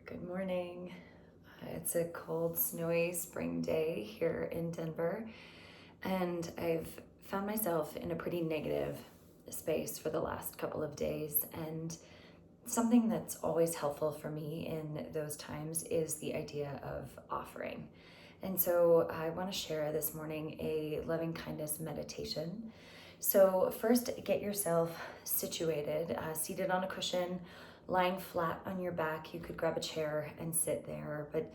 Good morning. It's a cold, snowy spring day here in Denver, and I've found myself in a pretty negative space for the last couple of days. And something that's always helpful for me in those times is the idea of offering. And so I want to share this morning a loving kindness meditation. So, first, get yourself situated, seated on a cushion, lying flat on your back. You could grab a chair and sit there. But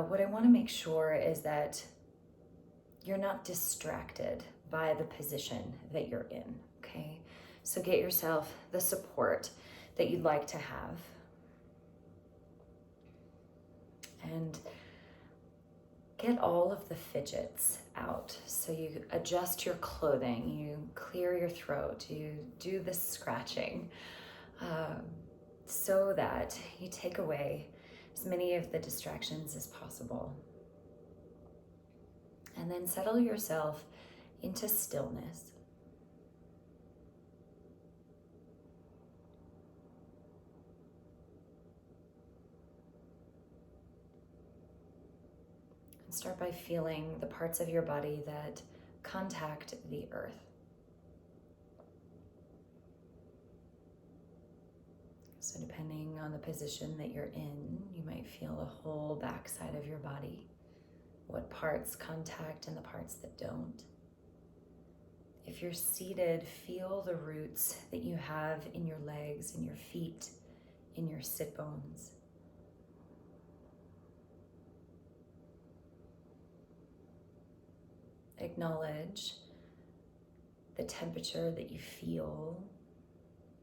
what I want to make sure is that you're not distracted by the position that you're in. Okay. So, get yourself the support that you'd like to have. And get all of the fidgets out. So you adjust your clothing, you clear your throat, you do the scratching, so that you take away as many of the distractions as possible. And then settle yourself into stillness. And start by feeling the parts of your body that contact the earth. So depending on the position that you're in, you might feel the whole backside of your body, what parts contact and the parts that don't. If you're seated, feel the roots that you have in your legs, in your feet, in your sit bones. Acknowledge the temperature that you feel,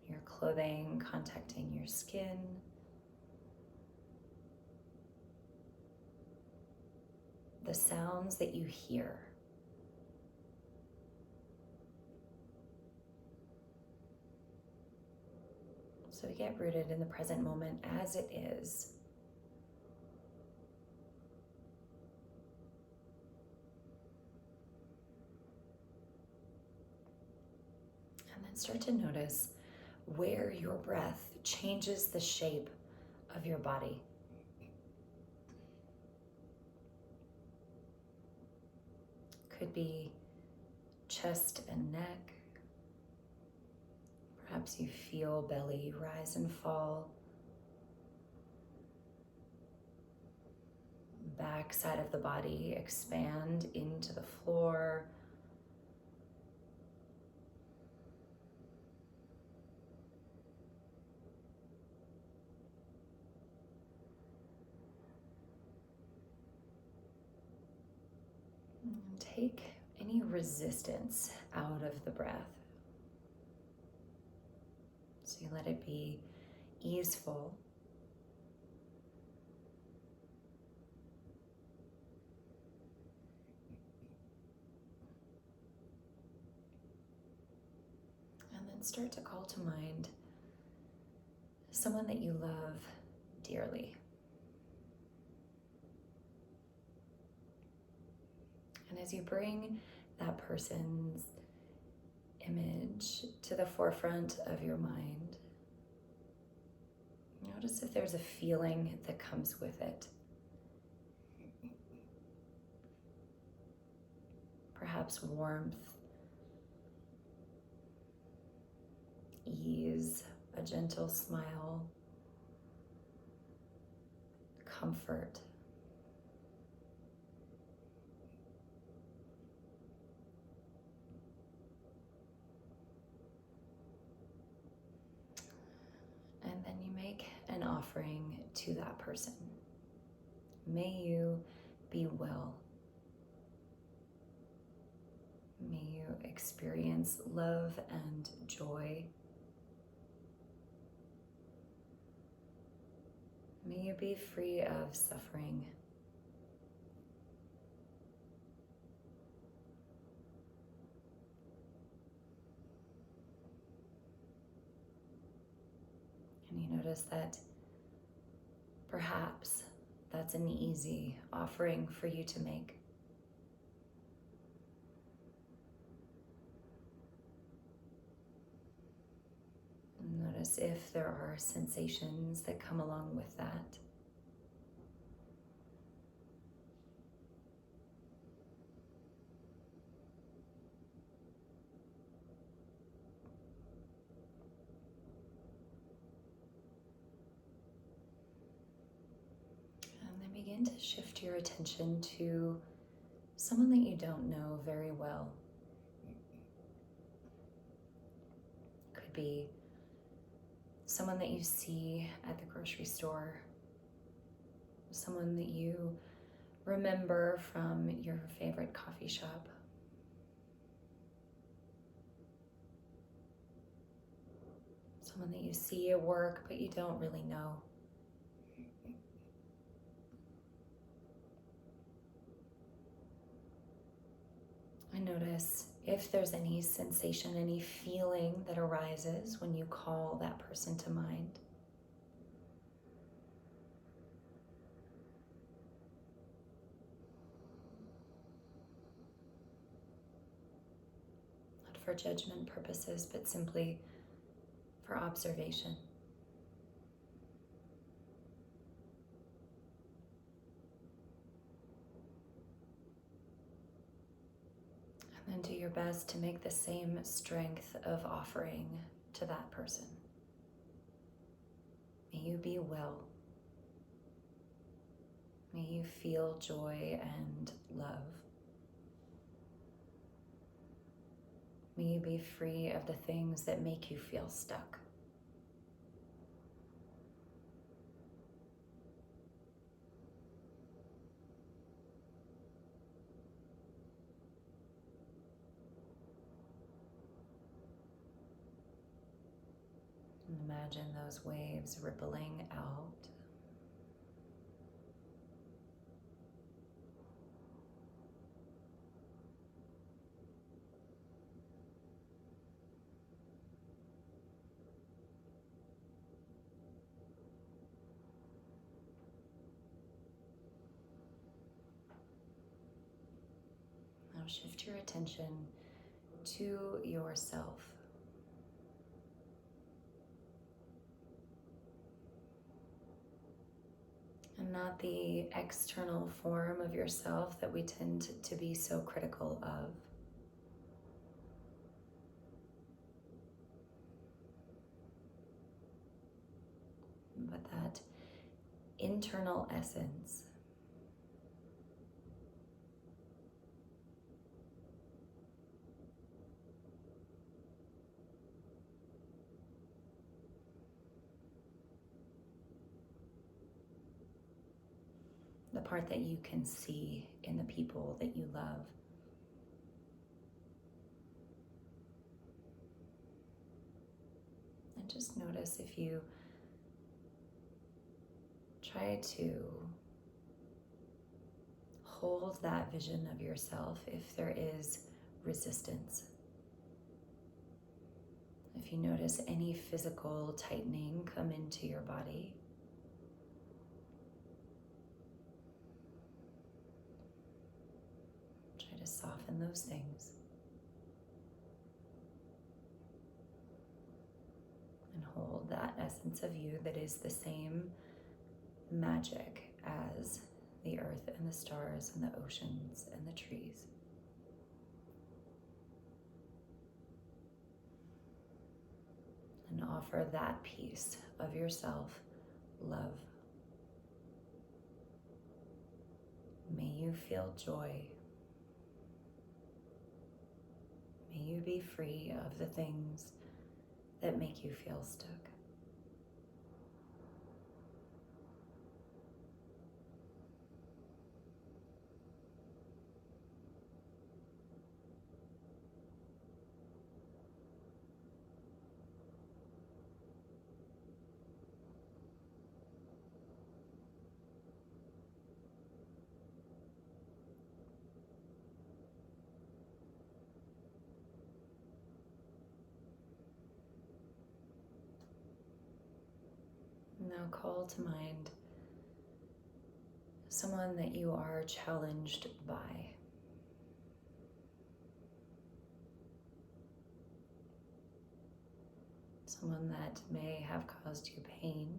your clothing contacting your skin. The sounds that you hear. So get rooted in the present moment as it is. And then start to notice where your breath changes the shape of your body. Could be chest and neck. Perhaps you feel belly rise and fall. Back side of the body expand into the floor. And take any resistance out of the breath. So you let it be easeful. And then start to call to mind someone that you love dearly. And as you bring that person's image to the forefront of your mind, notice if there's a feeling that comes with it. Perhaps warmth, ease, a gentle smile, comfort. And then you make an offering to that person. May you be well. May you experience love and joy. May you be free of suffering. And you notice that perhaps that's an easy offering for you to make. Notice if there are sensations that come along with that. begin to shift your attention to someone that you don't know very well. Could be someone that you see at the grocery store, someone that you remember from your favorite coffee shop. Someone that you see at work but you don't really know. And notice if there's any sensation, any feeling that arises when you call that person to mind. Not for judgment purposes, but simply for observation. And then do your best to make the same strength of offering to that person. May you be well. May you feel joy and love. May you be free of the things that make you feel stuck. And imagine those waves rippling out. Now shift your attention to yourself. And not the external form of yourself that we tend to be so critical of. But that internal essence. The part that you can see in the people that you love. And just notice if you try to hold that vision of yourself, if there is resistance. If you notice any physical tightening come into your body. Try to soften those things. And hold that essence of you that is the same magic as the earth and the stars and the oceans and the trees. And offer that piece of yourself love. May you feel joy. May you be free of the things that make you feel stuck. Now call to mind someone that you are challenged by. Someone that may have caused you pain.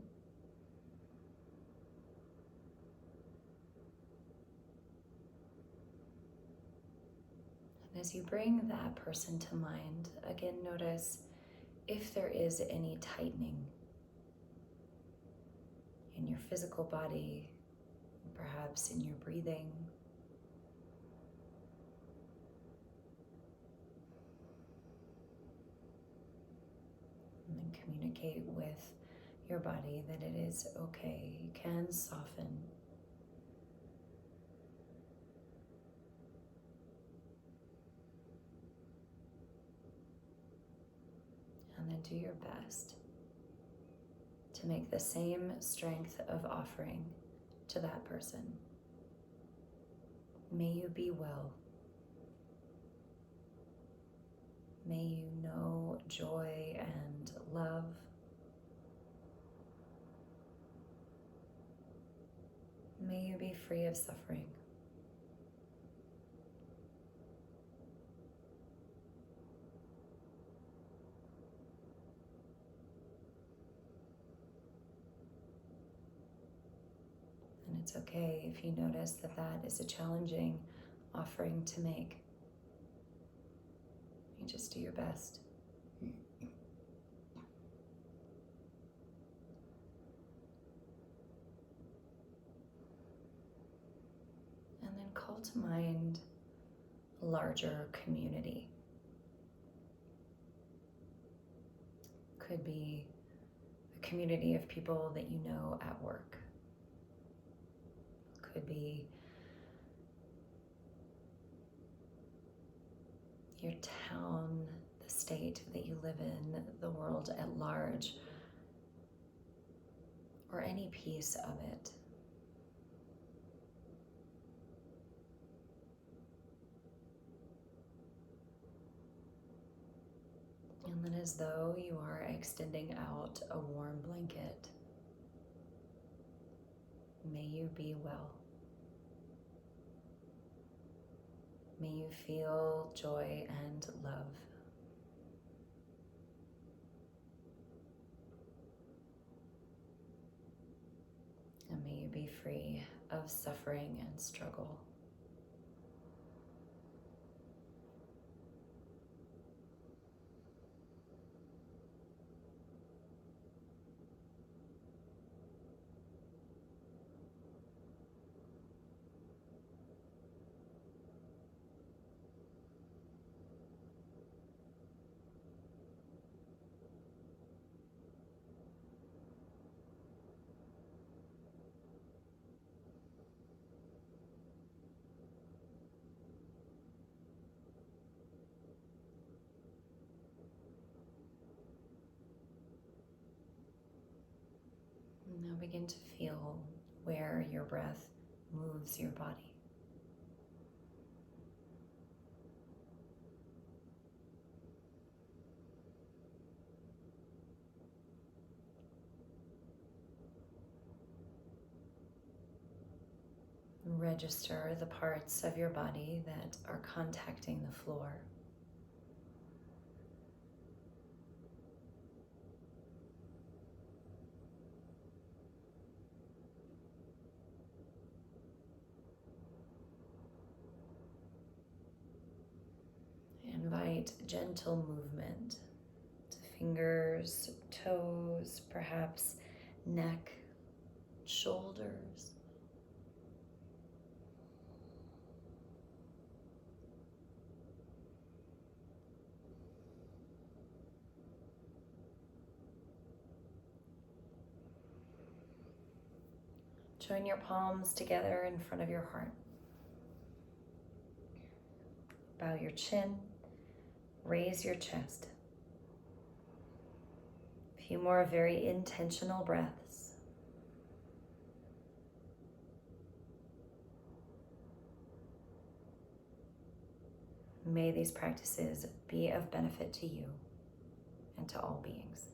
And as you bring that person to mind, again notice if there is any tightening in your physical body, perhaps in your breathing. And then communicate with your body that it is okay. You can soften. And then do your best to make the same strength of offering to that person. May you be well. May you know joy and love. May you be free of suffering. And it's okay if you notice that that is a challenging offering to make. You just do your best. And then call to mind a larger community. Could be a community of people that you know at work. Could be your town, the state that you live in, the world at large, or any piece of it. And then as though you are extending out a warm blanket, may you be well. May you feel joy and love. And may you be free of suffering and struggle. And now begin to feel where your breath moves your body. Register the parts of your body that are contacting the floor. Invite gentle movement to fingers, toes, perhaps neck, shoulders. Join your palms together in front of your heart. Bow your chin, raise your chest. A few more very intentional breaths. May these practices be of benefit to you and to all beings.